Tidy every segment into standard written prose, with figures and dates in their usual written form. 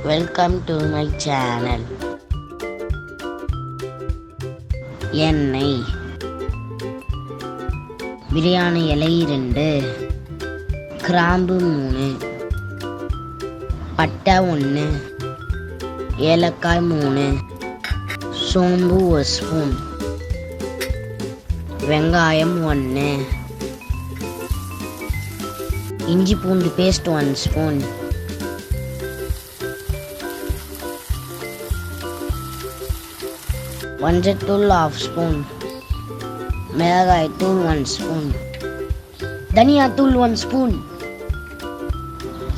Welcome to my channel. எண்ணெய், பிரியாணி இலை 2, கிராம்பு 3, பட்டை 1, ஏலக்காய் 3, சோம்பு 1 ஸ்பூன், வெங்காயம் 1, இஞ்சி பூண்டு பேஸ்ட் 1 ஸ்பூன், மஞ்சத்தூள் 1/2 ஸ்பூன், மிளகாய்த்தூள் 1 ஸ்பூன், தனியாத்தூள் 1 ஸ்பூன்,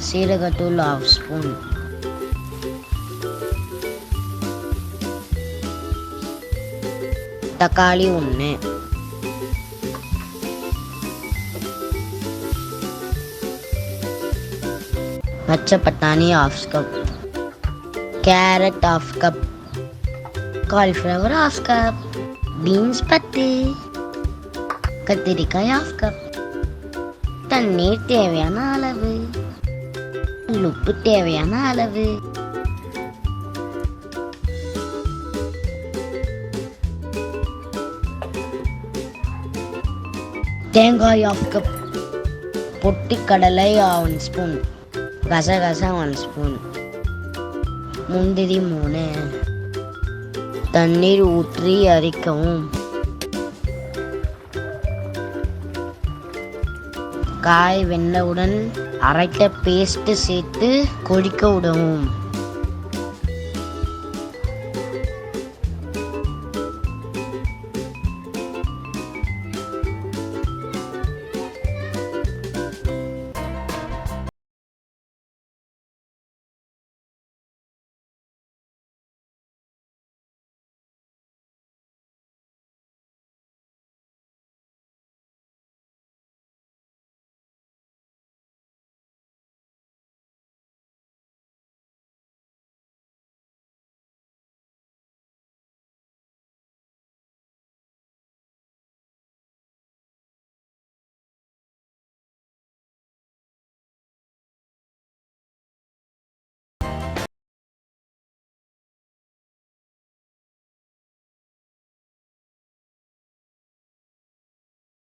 சீரகத்தூள் 1/2 ஸ்பூன், தக்காளி 1, பச்சை பட்டாணி 1/2 cup, carrot 1/2 cup, cauliflower 1/2 cup, beans 10, கத்திரிக்காய் 1/2 கப், தண்ணீர் தேவையான அளவு, உப்பு தேவையான அளவு, தேங்காய் 1/2 கப், பொட்டுக்கடலை 1 ஸ்பூன், கசகசா 1 ஸ்பூன், முந்திரி 3, தண்ணீர் ஊற்றி அரைக்கவும். காய் வெந்தவுடன் அரைத்த பேஸ்ட் சேர்த்து கொதிக்க விடவும்.